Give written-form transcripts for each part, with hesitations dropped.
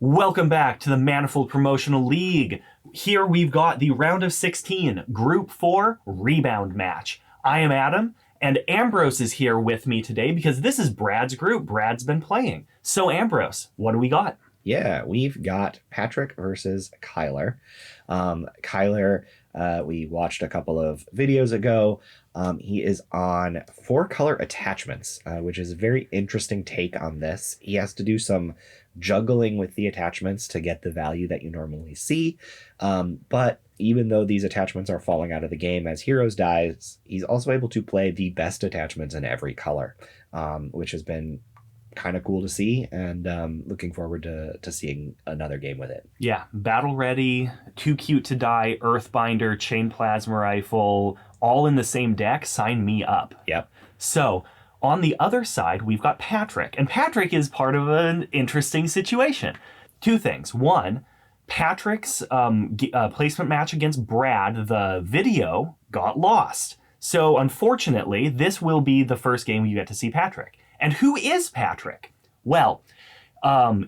Welcome back to the Manifold Promotional League. Here we've got the round of 16, Group 4 Rebound match. I am Adam, and Ambrose is here with me today because this is Brad's group. Brad's been playing. So Ambrose, what do we got? Yeah, we've got Patrick versus Kyler. Kyler, we watched a couple of videos ago. He is on 4-color attachments, which is a very interesting take on this. He has to do some juggling with the attachments to get the value that you normally see. But even though these attachments are falling out of the game as heroes dies, he's also able to play the best attachments in every color, which has been kind of cool to see, and looking forward to seeing another game with it. Yeah, Battle Ready, Too Cute to Die, Earthbinder, Chain Plasma Rifle, all in the same deck. Sign me up. Yep. So on the other side, we've got Patrick, and Patrick is part of an interesting situation. Two things. One, Patrick's placement match against Brad, the video, got lost. So unfortunately, this will be the first game you get to see Patrick. And who is Patrick? Well,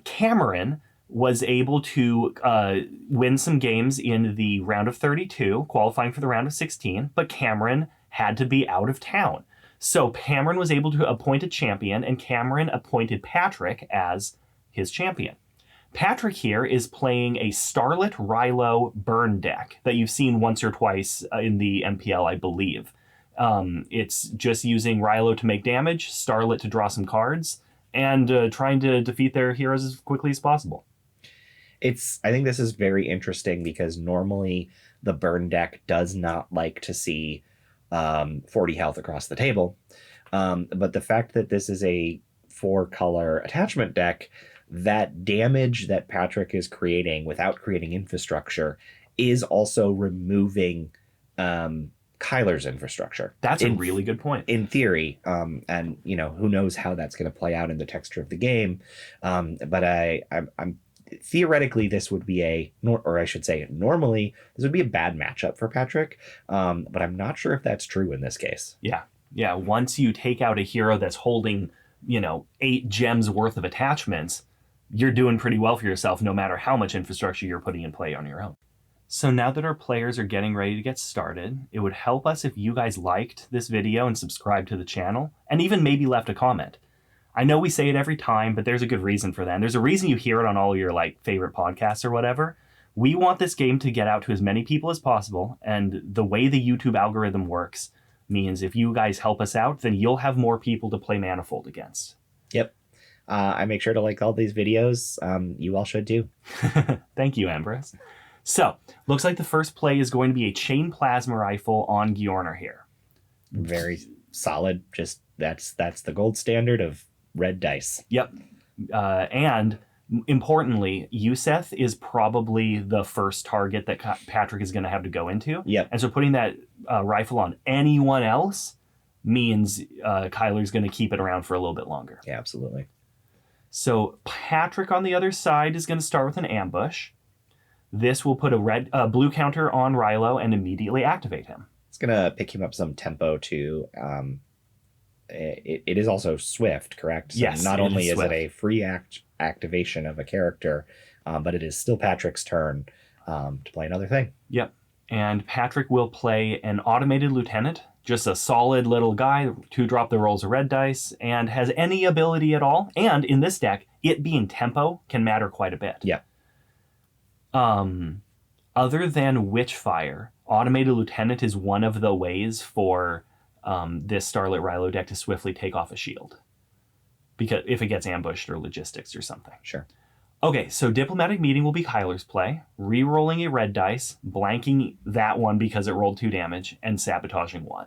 Cameron was able to win some games in the round of 32, qualifying for the round of 16, but Cameron had to be out of town. So Cameron was able to appoint a champion, and Cameron appointed Patrick as his champion. Patrick here is playing a Starlet Rylo burn deck that you've seen once or twice in the MPL, I believe. It's just using Rylo to make damage, Starlet to draw some cards, and trying to defeat their heroes as quickly as possible. I think this is very interesting because normally the burn deck does not like to see 40 health across the table. But the fact that this is a 4-color attachment deck, that damage that Patrick is creating without creating infrastructure is also removing Kyler's infrastructure. That's a really good point. In theory, and who knows how that's going to play out in the texture of the game. But I'm theoretically this would be normally this would be a bad matchup for Patrick. But I'm not sure if that's true in this case. Yeah. Once you take out a hero that's holding 8 gems worth of attachments, you're doing pretty well for yourself, no matter how much infrastructure you're putting in play on your own. So now that our players are getting ready to get started, it would help us if you guys liked this video and subscribed to the channel, and even maybe left a comment. I know we say it every time, but there's a good reason for that. And there's a reason you hear it on all your favorite podcasts or whatever. We want this game to get out to as many people as possible, and the way the YouTube algorithm works means if you guys help us out, then you'll have more people to play Manifold against. Yep. I make sure to like all these videos. You all should too. Thank you, Ambrose. So, looks like the first play is going to be a Chain Plasma Rifle on Goyourner here. Very solid. Just that's the gold standard of red dice. Yep. And importantly, Yuseth is probably the first target that Patrick is going to have to go into. Yep. And so putting that rifle on anyone else means Kyler's going to keep it around for a little bit longer. Yeah, absolutely. So Patrick on the other side is going to start with an ambush. This will put a blue counter on Rylo and immediately activate him. It's going to pick him up some tempo too. It is also swift, correct? So yes. Not only is it a free activation of a character, but it is still Patrick's turn to play another thing. Yep. And Patrick will play an automated lieutenant, just a solid little guy, 2-drop that rolls a red dice, and has any ability at all. And in this deck, it being tempo can matter quite a bit. Yeah. Other than Witchfire, automated lieutenant is one of the ways for this Starlet Rylo deck to swiftly take off a shield, because if it gets ambushed or logistics or something. Sure. Okay, so Diplomatic Meeting will be Kyler's play, re-rolling a red dice, blanking that one because it rolled 2 damage, and sabotaging 1.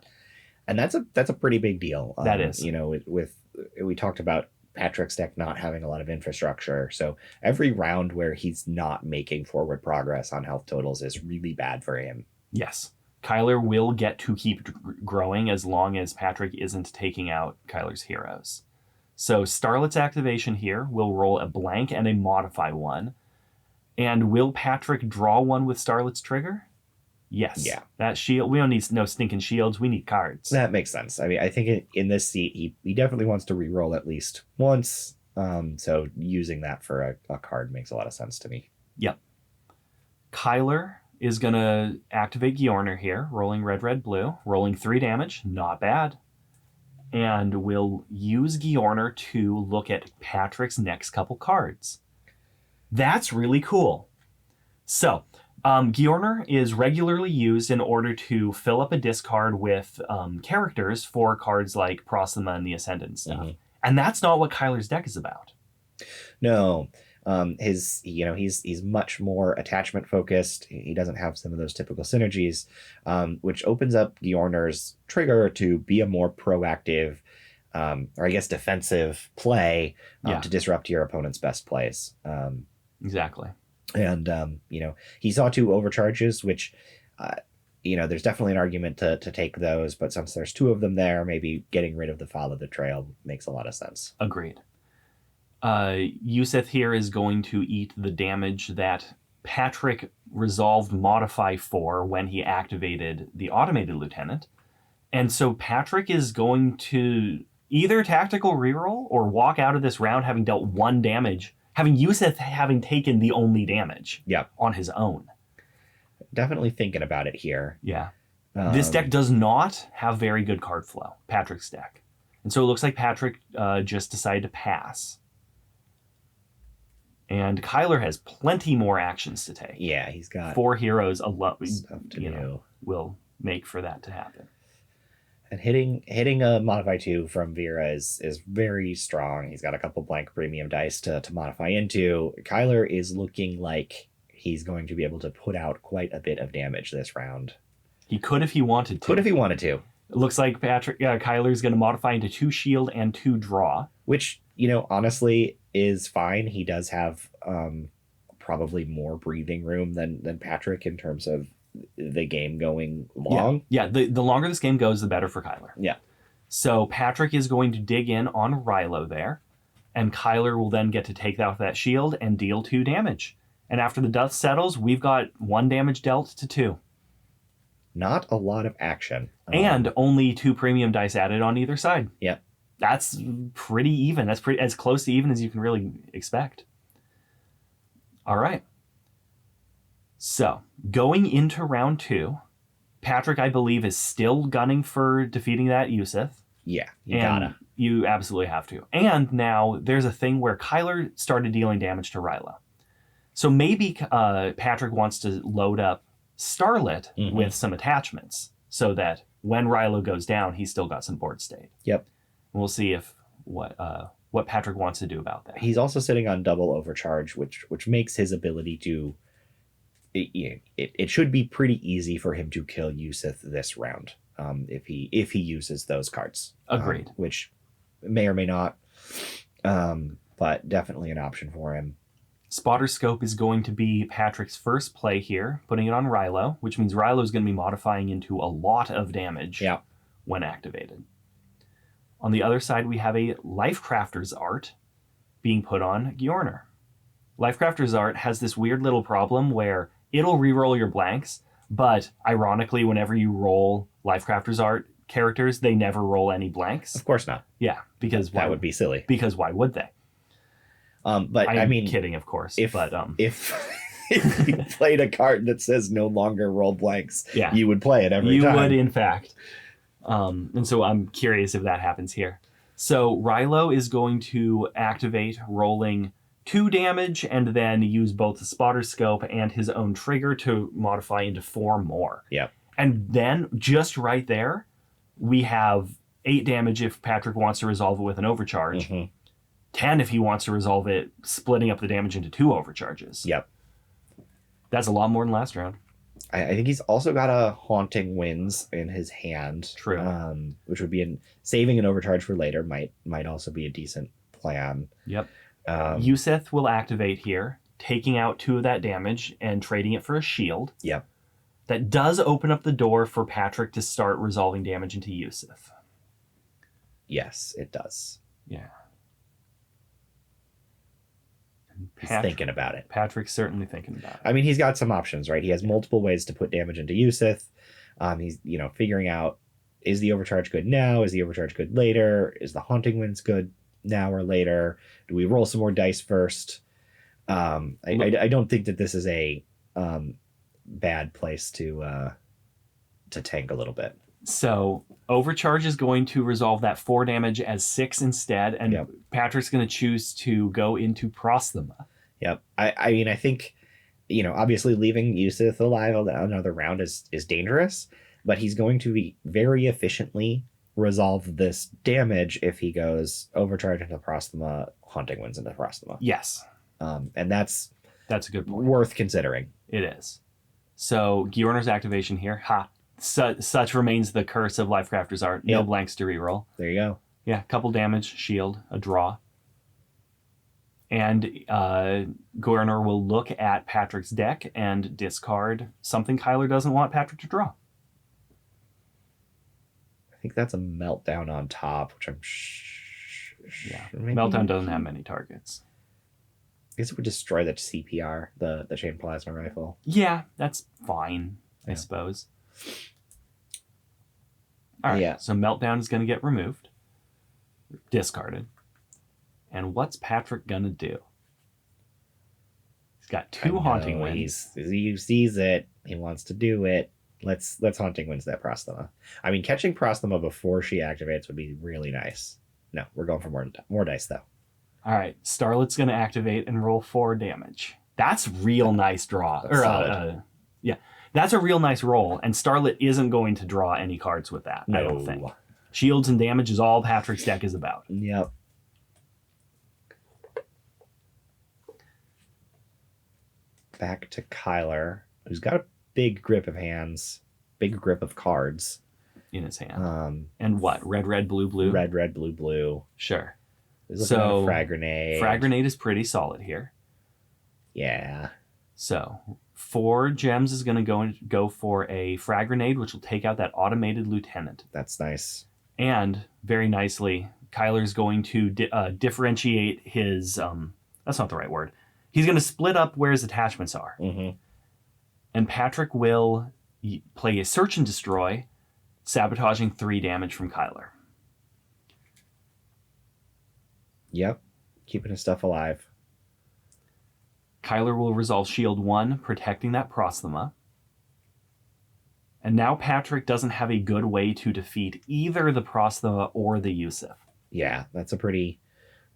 And that's a pretty big deal. That is. We talked about Patrick's deck not having a lot of infrastructure, so every round where he's not making forward progress on health totals is really bad for him. Yes. Kyler will get to keep growing as long as Patrick isn't taking out Kyler's heroes. So Starlet's activation here will roll a blank and a modify 1. And will Patrick draw 1 with Starlet's trigger? Yes. Yeah. That shield, we don't need no stinking shields, we need cards. That makes sense. I mean, I think in this seat, he definitely wants to re-roll at least once. So using that for a card makes a lot of sense to me. Yep. Kyler is going to activate Goyourner here, rolling red, red, blue, rolling 3 damage. Not bad. And we'll use Goyourner to look at Patrick's next couple cards. That's really cool. So, Goyourner is regularly used in order to fill up a discard with characters for cards like Prosthema and the Ascendant stuff. Mm-hmm. And that's not what Kyler's deck is about. No. He's much more attachment focused. He doesn't have some of those typical synergies, which opens up Goyourner's trigger to be a more proactive, or I guess defensive play to disrupt your opponent's best plays. Exactly. And he saw 2 overcharges, which there's definitely an argument to take those, but since there's 2 of them there, maybe getting rid of the Follow the Trail makes a lot of sense. Agreed. Yuseth here is going to eat the damage that Patrick resolved Modify for when he activated the Automated Lieutenant. And so Patrick is going to either tactical reroll or walk out of this round having dealt 1 damage, having Yuseth having taken the only damage on his own. Definitely thinking about it here. Yeah. This deck does not have very good card flow, Patrick's deck. And so it looks like Patrick just decided to pass. And Kyler has plenty more actions to take. Yeah, he's got 4 heroes alone. Stuff to do. Will make for that to happen. And hitting a Modify 2 from Vira is very strong. He's got a couple blank premium dice to modify into. Kyler is looking like he's going to be able to put out quite a bit of damage this round. He could if he wanted to. It looks like Kyler's going to modify into 2 shield and 2 draw. Which, honestly is fine. He does have probably more breathing room than Patrick in terms of the game going long. Yeah, the longer this game goes, the better for Kyler. Yeah. So Patrick is going to dig in on Rylo there, and Kyler will then get to take out that shield and deal 2 damage. And after the dust settles, we've got 1 damage dealt to 2. Not a lot of action. And only 2 premium dice added on either side. Yep. That's pretty even. That's pretty as close to even as you can really expect. All right. So, going into round 2, Patrick, I believe, is still gunning for defeating that Yuseth. Yeah, you gotta. You absolutely have to. And now there's a thing where Kyler started dealing damage to Rylo. So maybe Patrick wants to load up Starlet with some attachments so that when Rylo goes down, he's still got some board state. Yep. We'll see if what Patrick wants to do about that. He's also sitting on double overcharge, which makes his ability to. It should be pretty easy for him to kill Yuseth this round, if he uses those cards. Agreed. Which may or may not, but definitely an option for him. Spotter Scope is going to be Patrick's first play here, putting it on Rylo, which means Rylo is going to be modifying into a lot of damage when activated. On the other side, we have a Lifecrafter's Art being put on Goyourner. Lifecrafter's Art has this weird little problem where it'll reroll your blanks, but ironically, whenever you roll Lifecrafter's Art characters, they never roll any blanks. Of course not. Yeah, because that would be silly. Because why would they? But I mean, kidding, of course. If if you played a card that says no longer roll blanks, you would play it every time. You would, in fact. And so I'm curious if that happens here. So Rylo is going to activate rolling 2 damage and then use both the Spotter Scope and his own trigger to modify into 4 more. Yeah. And then just right there, we have 8 damage if Patrick wants to resolve it with an overcharge. 10 if he wants to resolve it, splitting up the damage into 2 overcharges. Yep. That's a lot more than last round. I think he's also got a Haunting Winds in his hand. True. Which would be saving an overcharge for later might also be a decent plan. Yep. Yuseth will activate here, taking out 2 of that damage and trading it for a shield. Yep. That does open up the door for Patrick to start resolving damage into Yuseth. Yes, it does. Yeah. He's thinking about it. Patrick's certainly thinking about it. I mean, he's got some options, right? He has multiple ways to put damage into Yuseth. He's, figuring out, is the overcharge good now? Is the overcharge good later? Is the Haunting Winds good? now or later? Do we roll some more dice first? I don't think that this is a bad place to tank a little bit. So Overcharge is going to resolve that 4 damage as 6 instead, and Yep. Patrick's going to choose to go into Prosthema. Yep. I mean, I think, obviously leaving Yuseth alive another round is dangerous, but he's going to be very efficiently resolve this damage if he goes Overcharge into Prosthema, Haunting Winds into Prosthema. Yes. And that's a good point. worth considering. It is. So Goyourner's activation here. Such remains the curse of Lifecrafter's art. No blanks to reroll. There you go. Yeah, couple damage, shield, a draw. And Goyourner will look at Patrick's deck and discard something Kyler doesn't want Patrick to draw. I think that's a Meltdown on top, which I'm Meltdown doesn't have many targets. I guess it would destroy the CPR, the chain plasma rifle. Yeah, that's fine, I suppose. All right, so Meltdown is going to get removed, discarded. And what's Patrick going to do? He's got 2 Haunting Winds. He sees it. He wants to do it. Let's Haunting Winds that Prosthema. I mean, catching Prosthema before she activates would be really nice. No, we're going for more dice, though. All right, Starlet's going to activate and roll 4 damage. That's real nice draw. That's a real nice roll, and Starlet isn't going to draw any cards with that, I don't think. Shields and damage is all Patrick's deck is about. Yep. Back to Kyler, who's got a big grip of hands, big grip of cards. In his hand. And what? Red, blue, blue? Red, blue, blue. Sure. So, Frag Grenade. Frag Grenade is pretty solid here. Yeah. So 4 gems is going to go for a Frag Grenade, which will take out that automated lieutenant. That's nice. And very nicely, Kyler's going to differentiate his... that's not the right word. He's going to split up where his attachments are. Mm-hmm. And Patrick will play a Search and Destroy, sabotaging 3 damage from Kyler. Yep. Keeping his stuff alive. Kyler will resolve Shield 1, protecting that Prosthema. And now Patrick doesn't have a good way to defeat either the Prosthema or the Yuseth. Yeah, that's a pretty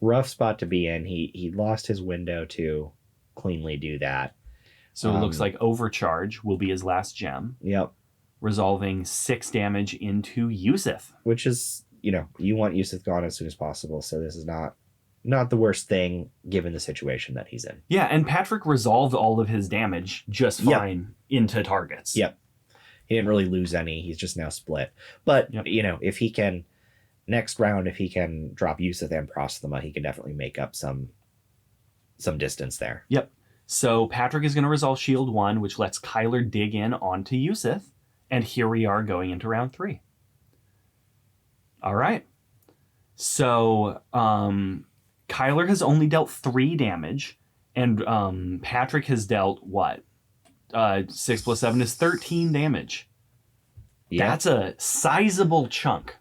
rough spot to be in. He lost his window to cleanly do that. So it looks like Overcharge will be his last gem. Yep. Resolving 6 damage into Yuseth. Which is, you want Yuseth gone as soon as possible, so this is not the worst thing given the situation that he's in. Yeah, and Patrick resolved all of his damage just fine into targets. Yep. He didn't really lose any. He's just now split. But, if he can, next round, if he can drop Yuseth and Prosthema, he can definitely make up some distance there. Yep. So Patrick is going to resolve Shield 1, which lets Kyler dig in onto Yuseth. And here we are going into round 3. All right. So Kyler has only dealt 3 damage, and Patrick has dealt what? 6 plus 7 is 13 damage. Yeah. That's a sizable chunk.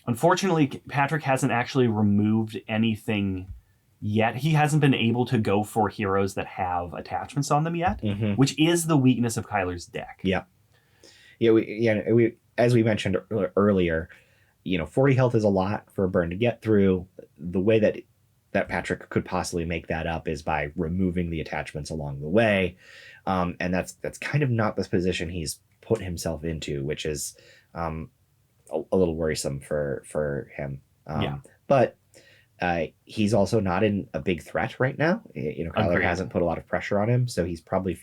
Unfortunately, Patrick hasn't actually removed anything yet. He hasn't been able to go for heroes that have attachments on them yet, which is the weakness of Kyler's deck. Yeah. We as we mentioned earlier, 40 health is a lot for a burn to get through. The way that Patrick could possibly make that up is by removing the attachments along the way. And that's kind of not the position he's put himself into, which is a little worrisome for him. But he's also not in a big threat right now. Kyler hasn't put a lot of pressure on him, so he's probably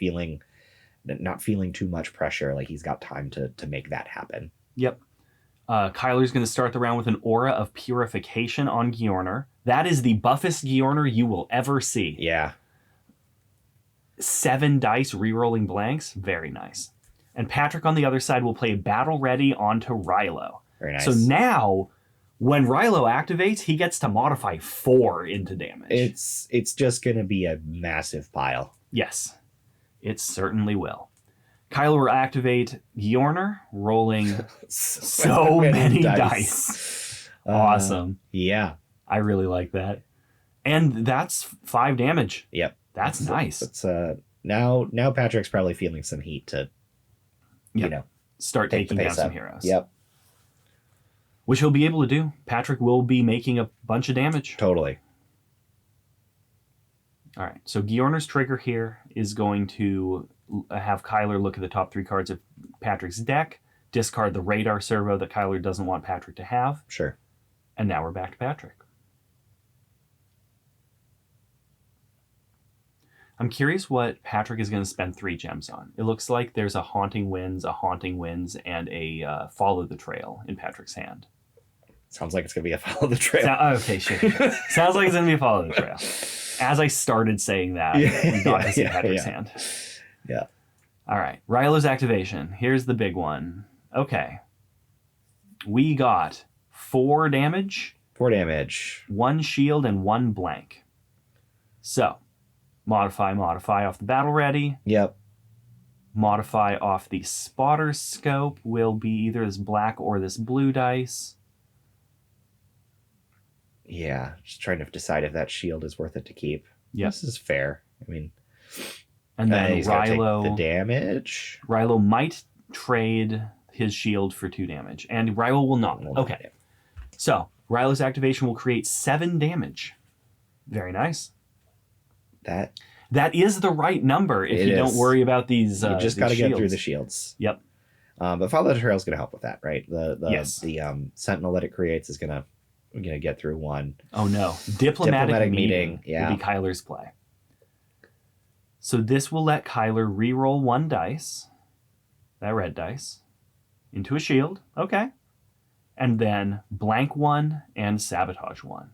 not feeling too much pressure. Like he's got time to make that happen. Yep. Kyler's going to start the round with an Aura of Purification on Goyourner. That is the buffest Goyourner you will ever see. Yeah. 7 dice re-rolling blanks. Very nice. And Patrick on the other side will play Battle Ready onto Rylo. Very nice. So now, when Rylo activates, he gets to modify 4 into damage. It's just going to be a massive pile. Yes, it certainly will. Kyler will activate Goyourner, rolling so many dice. Awesome. Yeah. I really like that. And that's 5 damage. Yep. That's nice. It's now Patrick's probably feeling some heat to, you know, start take taking the down pace some up. heroes. Yep. Which he'll be able to do. Patrick will be making a bunch of damage. Totally. All right. So Goyourner's trigger here is going to have Kyler look at the top 3 cards of Patrick's deck, discard the radar servo that Kyler doesn't want Patrick to have. Sure. And now we're back to Patrick. I'm curious what Patrick is going to spend 3 gems on. It looks like there's a Haunting Winds, and a Follow the Trail in Patrick's hand. Sounds like it's going to be a Follow the Trail. Okay, sure. Sounds like it's going to be a Follow the Trail. As I started saying that, we got to see Patrick's hand. Yeah. All right. Rylo's activation. Here's the big one. Okay. We got 4 damage. 4 damage. 1 shield and 1 blank. So, modify off the battle ready. Yep. Modify off the spotter scope will be either this black or this blue dice. Yeah, just trying to decide if that shield is worth it to keep. Yep. This is fair. I mean, and then he's gonna Rylo, take the damage. Rylo might trade his shield for 2 damage, and Rylo will not. Okay. So, Rylo's activation will create 7 damage. Very nice. That is the right number if you don't worry about these. You just got to get through the shields. Yep. But Follow the Trail is going to help with that, right? Yes. The Sentinel that it creates is going to get through 1. Oh no! Diplomatic meeting yeah. will be Kyler's play. So this will let Kyler re-roll 1 dice, that red dice, into a shield. Okay. And then blank 1 and sabotage 1.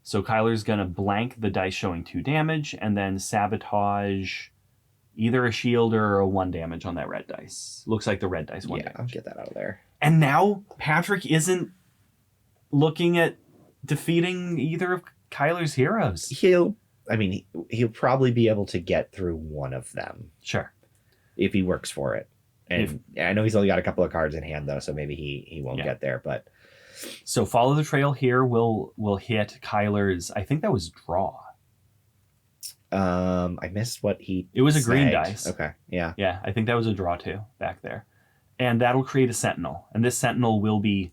So Kyler's going to blank the dice showing 2 damage and then sabotage either a shield or a 1 damage on that red dice. Looks like the red dice 1 damage. I'll get that out of there. And now Patrick isn't looking at defeating either of Kyler's heroes. He'll probably be able to get through 1 of them. Sure. If he works for it. And I know he's only got a couple of cards in hand, though, so maybe he won't get there. But so Follow the Trail here will hit Kyler's, I think that was draw. I missed what it was a green dice. Okay, yeah. Yeah, I think that was a draw too, back there. And that'll create a Sentinel. And this Sentinel will be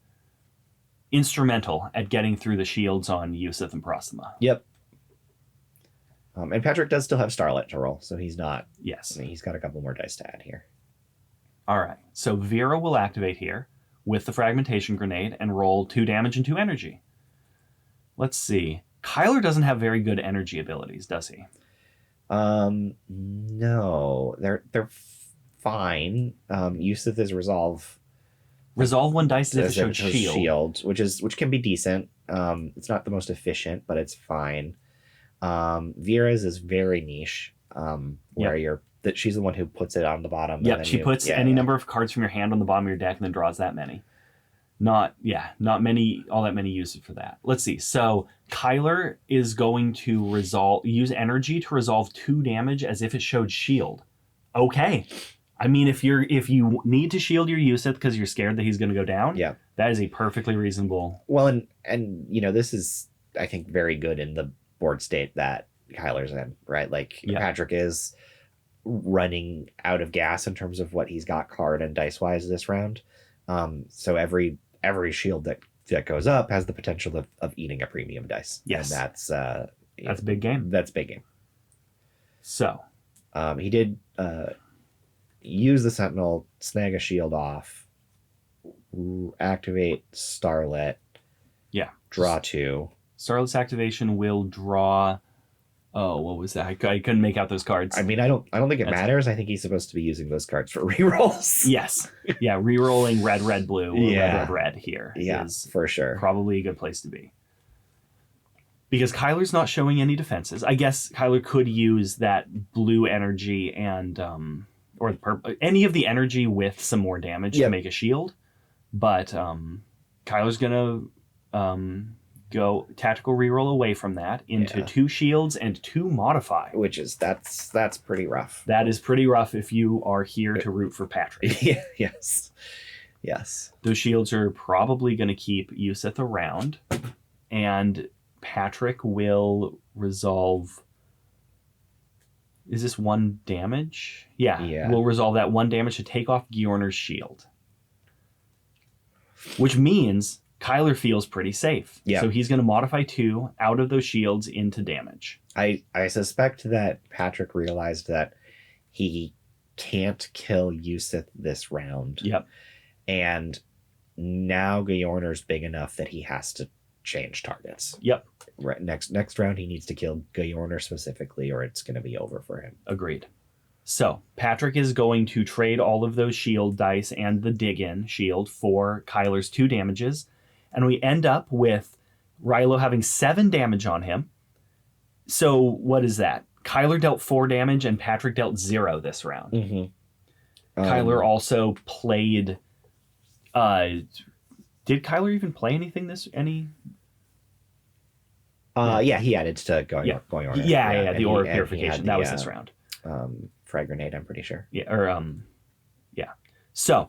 instrumental at getting through the shields on Yuseth and Prosthema. Yep. And Patrick does still have Starlet to roll, so he's not. Yes. I mean, he's got a couple more dice to add here. All right. So Vira will activate here with the Fragmentation Grenade and roll 2 damage and 2 energy. Let's see. Kyler doesn't have very good energy abilities, does he? No. They're fine. Yuseth is Resolve. Resolve 1 dice if it shows shield, which can be decent. It's not the most efficient, but it's fine. Vira's is very niche, where she's the one who puts it on the bottom. Yep, she puts any number of cards from your hand on the bottom of your deck and then draws that many. Not that many use it for that. Let's see. So Kyler is going to use energy to resolve 2 damage as if it showed shield. Okay. I mean, if you need to shield your Yuseth because you're scared that he's going to go down, that is a perfectly reasonable. Well, and this is, I think, very good in the board state that Kyler's in, right? Like Patrick is running out of gas in terms of what he's got card and dice wise this round. So every shield that goes up has the potential of eating a premium dice. Yes, and that's big game. That's big game. So he did use the Sentinel, snag a shield off, activate Starlet. Yeah, draw 2. Starlet's activation will draw. Oh, what was that? I couldn't make out those cards. I mean, I don't think it matters. I think he's supposed to be using those cards for rerolls. Yes. Yeah, rerolling red, blue, or red here. Yeah, is for sure. Probably a good place to be. Because Kyler's not showing any defenses. I guess Kyler could use that blue energy and or the purple, any of the energy with some more damage to make a shield. But Kyler's gonna go tactical reroll away from that into 2 shields and 2 modify. Which is that's pretty rough. That is pretty rough if you are here to root for Patrick. Yes. Those shields are probably going to keep Yuseth around. and Patrick will resolve. Is this 1 damage? Yeah. We'll resolve that 1 damage to take off Goyourner's shield. Which means Kyler feels pretty safe. Yeah. So he's going to modify 2 out of those shields into damage. I suspect that Patrick realized that he can't kill Yuseth this round. Yep. And now Goyourner's big enough that he has to change targets. Yep. Right. Next round, he needs to kill Goyourner specifically, or it's going to be over for him. Agreed. So Patrick is going to trade all of those shield dice and the dig-in shield for Kyler's 2 damages. And we end up with Rylo having 7 damage on him. So what is that? Kyler dealt 4 damage and Patrick dealt 0 this round. Mm-hmm. Kyler also played... did Kyler even play anything Yeah, he added to Goyourner. Yeah, the Aura Purification. That was this round. Frag Grenade, I'm pretty sure. Yeah. So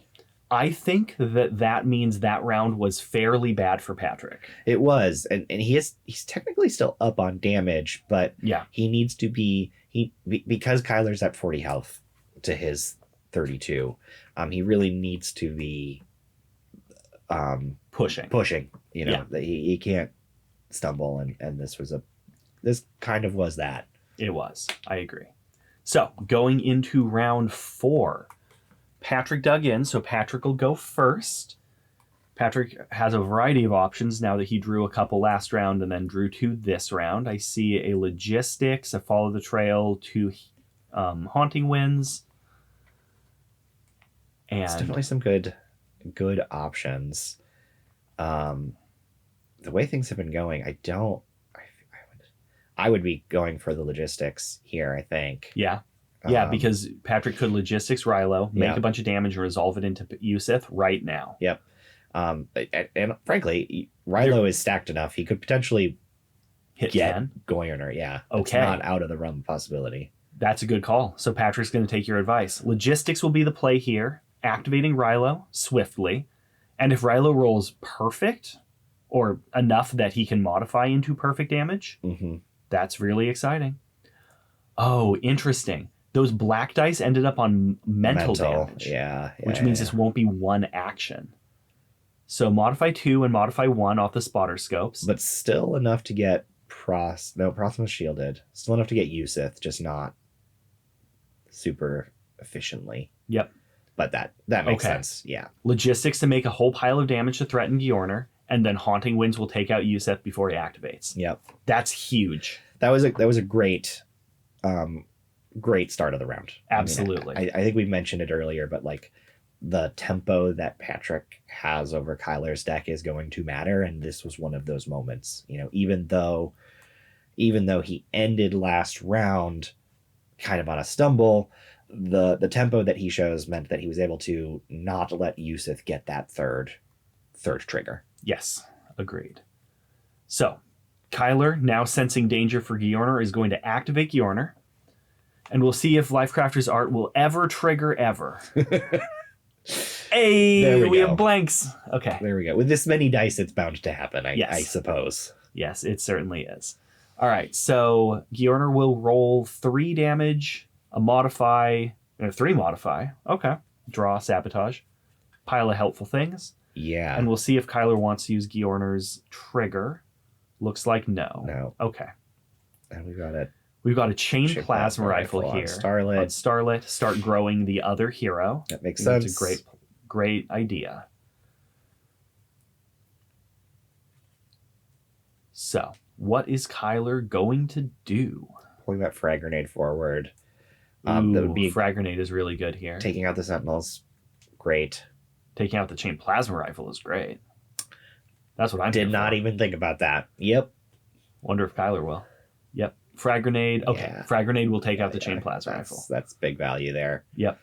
I think that means that round was fairly bad for Patrick. It was, and he's technically still up on damage, but he needs to be because Kyler's at 40 health to his 32. He really needs to be pushing. You know, he can't stumble, and this kind of was that. It was. I agree. So going into round 4, Patrick dug in, so Patrick will go first. Patrick has a variety of options now that he drew a couple last round and then drew 2 this round. I see a Logistics, a Follow the Trail, 2 Haunting Winds. And it's definitely some good options. The way things have been going, I would be going for the Logistics here, I think. Yeah, because Patrick could Logistics Rylo, make a bunch of damage, and resolve it into Yuseth right now. Yep. And frankly, Rylo is stacked enough. He could potentially hit get 10. Goyourner. Yeah. Okay. It's not out of the realm of possibility. That's a good call. So Patrick's going to take your advice. Logistics will be the play here, activating Rylo swiftly. And if Rylo rolls perfect, or enough that he can modify into perfect damage, that's really exciting. Oh, interesting. Those black dice ended up on mental damage. Which means this won't be 1 action. So modify 2 and modify 1 off the spotter scopes. But still enough to get Prosthema shielded. Still enough to get Yuseth, just not super efficiently. Yep. But that makes sense. Yeah. Logistics to make a whole pile of damage to threaten Goyourner, and then Haunting Winds will take out Yuseth before he activates. Yep. That's huge. That was a great start of the round. Absolutely. I think we mentioned it earlier, but like the tempo that Patrick has over Kyler's deck is going to matter, and this was one of those moments. You know, even though he ended last round kind of on a stumble, the tempo that he shows meant that he was able to not let Yuseth get that third trigger. Yes, agreed. So Kyler, now sensing danger for Goyourner, is going to activate Goyourner, and we'll see if Lifecrafter's Art will ever trigger ever. Hey, we have blanks. Okay. There we go. With this many dice, it's bound to happen, I suppose. Yes, it certainly is. All right, so Goyourner will roll 3 damage, a modify, 3 modify. Okay. Draw, sabotage, pile of helpful things. Yeah. And we'll see if Kyler wants to use Goyourner's trigger. Looks like no. No. Okay. And we've got a chain plasma rifle here. Starlet. Start growing the other hero. That makes sense. It's a great idea. So, what is Kyler going to do? Pulling that frag grenade forward. That would be frag grenade is really good here. Taking out the sentinels, great. Taking out the chain plasma rifle is great. That's what I did not even think about that. Yep. Wonder if Kyler will. Yep. Frag grenade. Okay. Yeah. Frag grenade will take out the chain plasma rifle. That's big value there. Yep.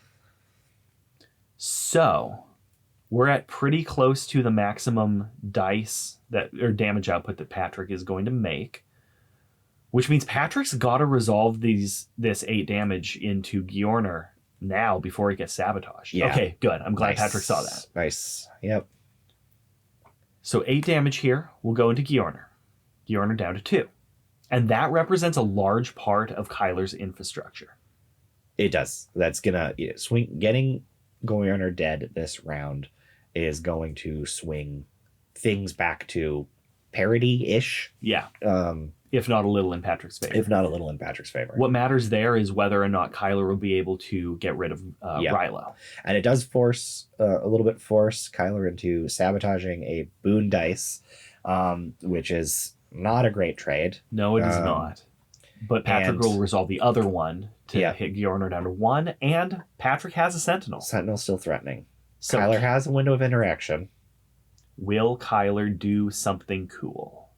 So we're at pretty close to the maximum dice or damage output that Patrick is going to make, which means Patrick's got to resolve this 8 damage into Goyourner now before he gets sabotaged. Yeah. Okay, good. I'm glad Patrick saw that. Nice. Yep. So 8 damage here will go into Goyourner. Goyourner down to 2. And that represents a large part of Kyler's infrastructure. It does. That's gonna swing. Getting Goyourner dead this round is going to swing things back to parity-ish. Yeah. If not a little in Patrick's favor. If not a little in Patrick's favor. What matters there is whether or not Kyler will be able to get rid of Rylo. And it does force force Kyler into sabotaging a boon dice, which is not a great trade. No, it is not. But Patrick will resolve the other one to hit Goyourner down to 1, and Patrick has a Sentinel. Sentinel's still threatening. So Kyler has a window of interaction. Will Kyler do something cool?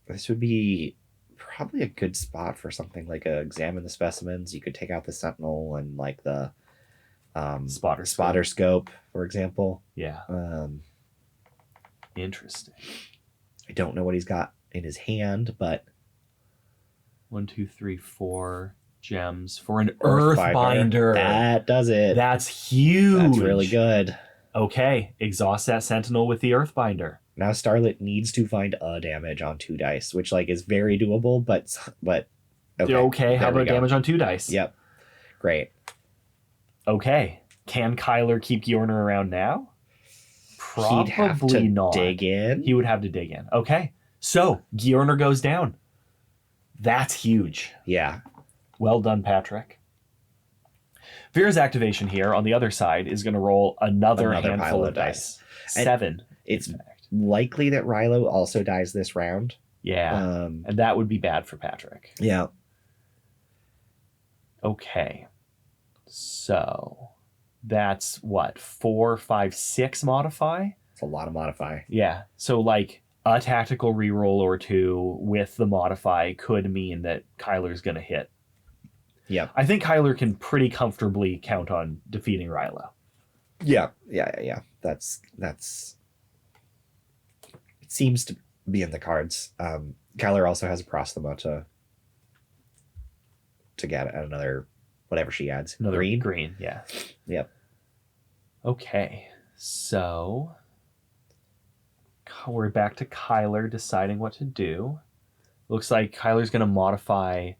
This would be probably a good spot for something like examine the specimens. You could take out the Sentinel and like the spotter scope, for example. Yeah. Interesting. I don't know what he's got in his hand, but 1, 2, 3, 4 gems for an Earthbinder. That does it. That's huge. That's really good. Okay, exhaust that Sentinel with the Earthbinder. Now Starlet needs to find a damage on 2 dice, which like is very doable, but okay. How about damage on 2 dice? Yep, great. Okay, can Kyler keep Goyourner around now? Probably He'd have to not. Dig in. He would have to dig in. Okay, so Goyourner goes down. That's huge. Yeah. Well done, Patrick. Vira's activation here on the other side is going to roll another handful of dice. 7. It's likely that Rylo also dies this round. Yeah. And that would be bad for Patrick. Yeah. Okay. So that's what? 4, 5, 6 modify? It's a lot of modify. Yeah. So like a tactical reroll or 2 with the modify could mean that Kyler's going to hit. Yeah. I think Kyler can pretty comfortably count on defeating Rylo. Yeah. That's it seems to be in the cards. Kyler also has a Prosthema to get another whatever she adds. Another green, yeah. Yep. Okay. So we're back to Kyler deciding what to do. Looks like Kyler's going to modify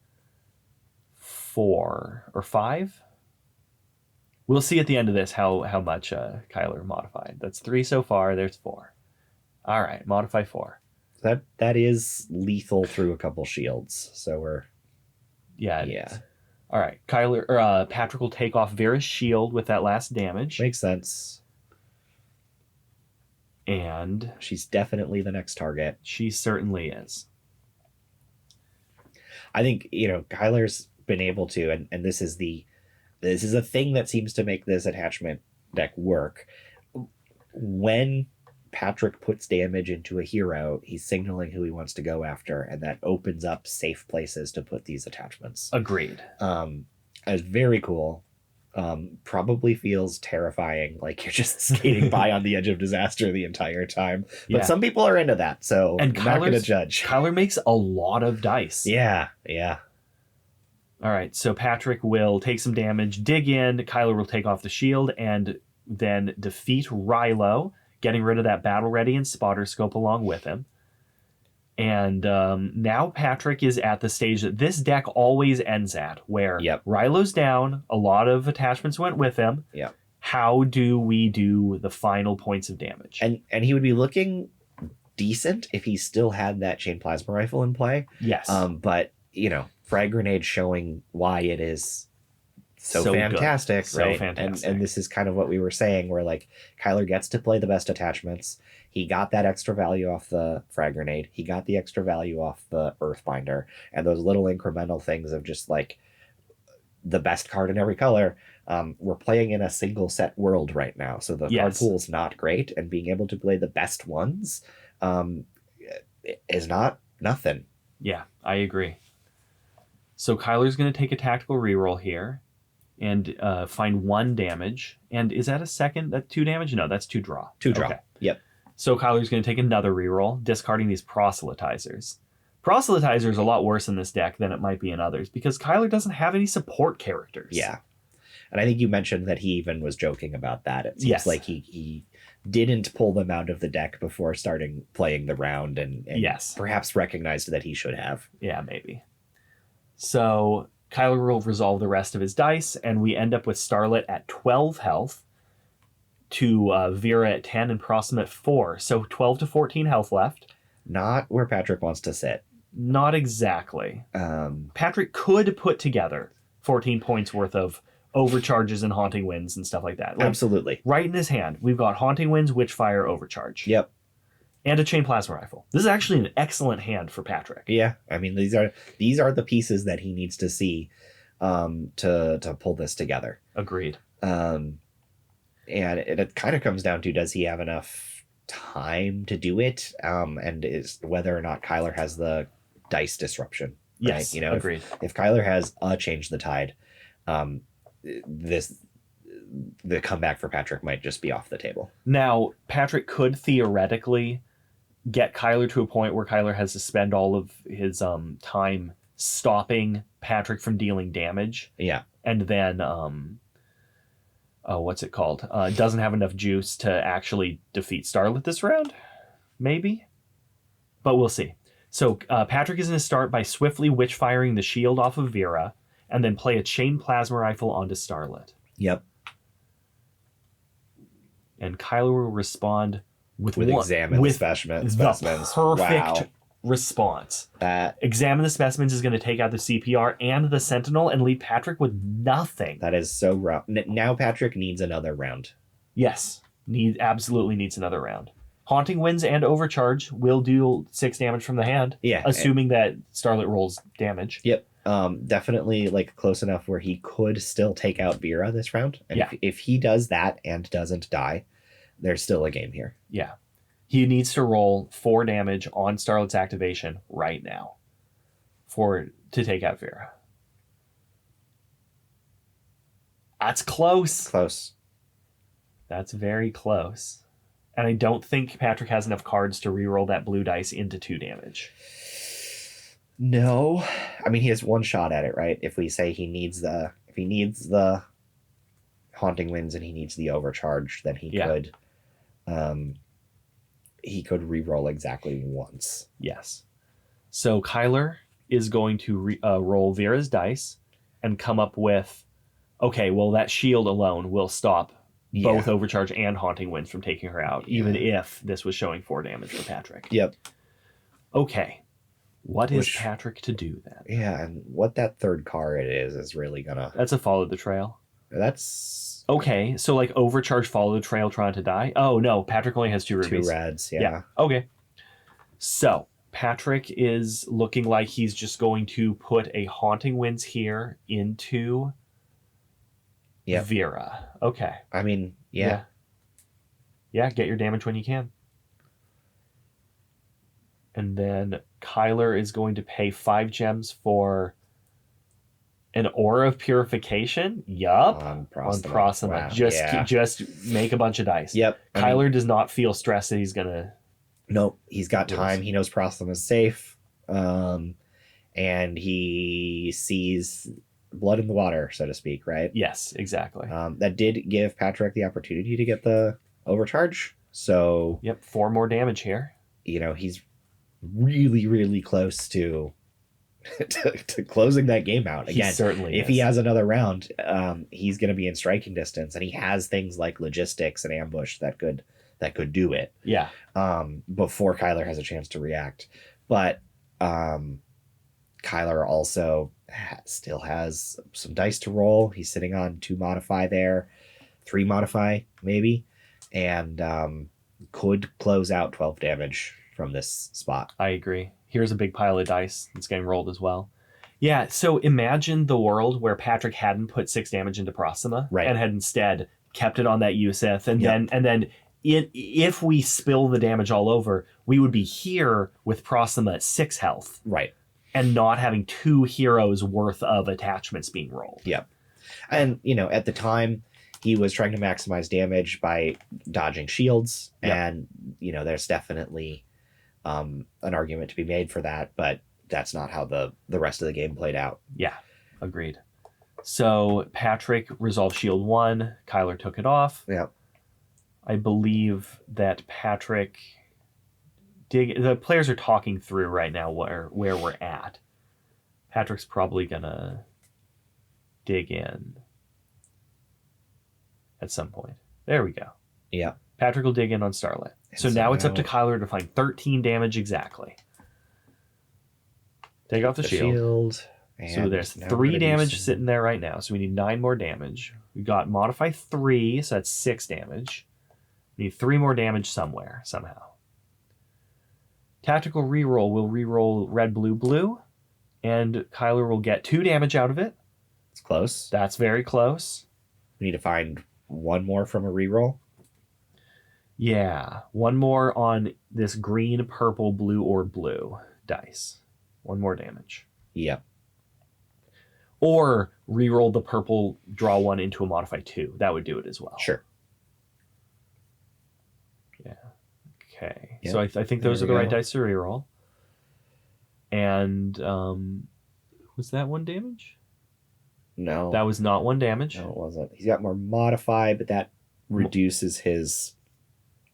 4 or 5. We'll see at the end of this how much Kyler modified. That's 3 so far. There's 4. All right, modify 4. That is lethal through a couple shields. So we're yeah. All right, Patrick will take off Vira's shield with that last damage. Makes sense. And she's definitely the next target. She certainly is. I think Kyler's been able to, and this is a thing that seems to make this attachment deck work. When Patrick puts damage into a hero, he's signaling who he wants to go after, and that opens up safe places to put these attachments. Agreed. It's very cool. Probably feels terrifying, like you're just skating by on the edge of disaster the entire time. But some people are into that, so I'm not going to judge. Kyler makes a lot of dice. Yeah. All right, so Patrick will take some damage, dig in, Kyler will take off the shield, and then defeat Rylo, getting rid of that Battle Ready and Spotter Scope along with him. And now Patrick is at the stage that this deck always ends at, where Rylo's down, a lot of attachments went with him. Yep. How do we do the final points of damage? And he would be looking decent if he still had that Chain Plasma Rifle in play. Yes. But, Frag Grenade showing why it is so fantastic, so right? Fantastic. And this is kind of what we were saying, where like Kyler gets to play the best attachments. He got that extra value off the Frag Grenade. He got the extra value off the Earthbinder, and those little incremental things of just like the best card in every color. We're playing in a single set world right now, so the card pool is not great, and being able to play the best ones is not nothing. Yeah, I agree. So Kyler's going to take a tactical reroll here and find 1 damage. And is that a second? That 2 damage? No, that's 2 draw. 2 draw. Okay. Yep. So Kyler's going to take another reroll, discarding these proselytizers. Proselytizer is a lot worse in this deck than it might be in others because Kyler doesn't have any support characters. Yeah. And I think you mentioned that he even was joking about that. It seems like he didn't pull them out of the deck before starting playing the round, and Yes. perhaps recognized that he should have. Yeah, maybe. So Kyler will resolve the rest of his dice, and we end up with Starlet at 12 health to Vira at 10 and Prosthema at 4. So 12 to 14 health left. Not where Patrick wants to sit. Not exactly. Patrick could put together 14 points worth of overcharges and Haunting Winds and stuff like that. Like, absolutely. Right in his hand, we've got Haunting Winds, Witchfire, Overcharge. Yep. And a Chain Plasma Rifle. This is actually an excellent hand for Patrick. Yeah, I mean these are the pieces that he needs to see to pull this together. Agreed. And it kind of comes down to, does he have enough time to do it? And is whether or not Kyler has the dice disruption. Yes, right? You know, agreed. If Kyler has Change the Tide, the comeback for Patrick might just be off the table. Now, Patrick could theoretically get Kyler to a point where Kyler has to spend all of his time stopping Patrick from dealing damage. Yeah. And then, what's it called? Doesn't have enough juice to actually defeat Starlet this round? Maybe? But we'll see. So Patrick is going to start by swiftly witch-firing the shield off of Vira, and then play a Chain Plasma Rifle onto Starlet. Yep. And Kyler will respond with examine with specimens. The perfect response. Examine the specimens is going to take out the CPR and the Sentinel and leave Patrick with nothing. That is so rough. Now Patrick needs another round. Yes, absolutely needs another round. Haunting Winds and Overcharge will deal 6 damage from the hand. Yeah, assuming that Starlet rolls damage. Yep. Definitely like close enough where he could still take out Vira this round. And if he does that and doesn't die, there's still a game here. Yeah. He needs to roll 4 damage on Starlet's activation right now to take out Vira. That's close. Close. That's very close. And I don't think Patrick has enough cards to reroll that blue dice into 2 damage. No. I mean, he has one shot at it, right? If we say if he needs the Haunting Winds and he needs the Overcharge, then he could re-roll exactly once. Yes. So Kyler is going to roll Vira's dice and come up with, okay, well, that shield alone will stop both Overcharge and Haunting Winds from taking her out, even if this was showing 4 damage for Patrick. Yep. Okay. What is Patrick to do then? Yeah, and what that third card is really gonna... That's a Follow the Trail. That's... Okay, so like Overcharge, Follow the Trail, trying to die? Oh, no, Patrick only has 2 rubies. 2 reds, yeah. Okay. So, Patrick is looking like he's just going to put a Haunting Winds here into Vira. Okay. I mean, yeah. Yeah, get your damage when you can. And then Kyler is going to pay 5 gems for an Aura of Purification. Yup. On Prosthema. Wow. Just make a bunch of dice. Yep. Kyler does not feel stressed that he's going to... Nope. He's got time. He knows Prosthema is safe. And he sees blood in the water, so to speak, right? Yes, exactly. That did give Patrick the opportunity to get the Overcharge. So... Yep, 4 more damage here. You know, he's really, really close to closing that game out. Again, he certainly if he has another round, he's going to be in striking distance, and he has things like logistics and ambush that could do it. Yeah. Before Kyler has a chance to react, but Kyler also still has some dice to roll. He's sitting on 2 modify there, 3 modify maybe, and could close out 12 damage from this spot. I agree. Here's a big pile of dice that's getting rolled as well. Yeah, so imagine the world where Patrick hadn't put 6 damage into Prosthema, right, and had instead kept it on that Yuseth, and then if we spill the damage all over, we would be here with Prosthema at 6 health. Right. And not having 2 heroes worth of attachments being rolled. Yep. And, you know, at the time, he was trying to maximize damage by dodging shields. Yep. And, you know, there's definitely an argument to be made for that, but that's not how the rest of the game played out. Yeah, agreed. So Patrick resolved shield 1. Kyler took it off. Yep. I believe that Patrick... The players are talking through right now where we're at. Patrick's probably going to dig in at some point. There we go. Yeah. Patrick will dig in on Starlet. So now it's up to Kyler to find 13 damage exactly. Take off the shield. So there's 3 damage sitting there right now. So we need 9 more damage. We got modify 3, so that's 6 damage. We need 3 more damage somewhere, somehow. Tactical reroll will reroll red, blue, blue. And Kyler will get 2 damage out of it. It's close. That's very close. We need to find 1 more from a reroll. Yeah. 1 more on this green, purple, blue, or blue dice. 1 more damage. Yep. Or reroll the purple, draw 1 into a modify 2. That would do it as well. Sure. Yeah. Okay. Yep. So I think those are the right dice to reroll. And was that 1 damage? No. That was not 1 damage. No, it wasn't. He's got more modify, but that reduces his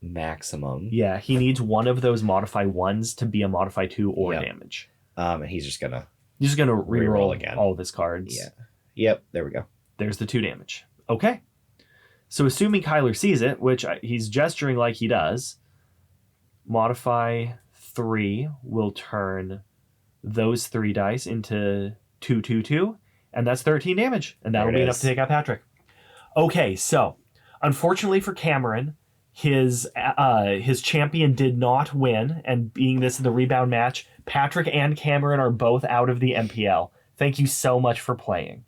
maximum. Yeah, he needs 1 of those modify 1s to be a modify 2 or Yep. damage. And he's just gonna reroll again. all of his cards. Yeah. Yep. There we go. There's the 2 damage. Okay. So assuming Kyler sees it, which he's gesturing like he does, modify 3 will turn those 3 dice into 2, 2, 2, and that's 13 damage, and that'll be enough to take out Patrick. Okay, so unfortunately for Cameron, his champion did not win, and being this the rebound match, Patrick and Cameron are both out of the MPL. Thank you so much for playing.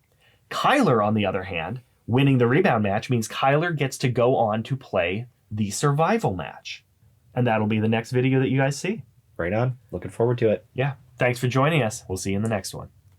Kyler, on the other hand, winning the rebound match means Kyler gets to go on to play the survival match. And that'll be the next video that you guys see. Right on. Looking forward to it. Yeah. Thanks for joining us. We'll see you in the next one.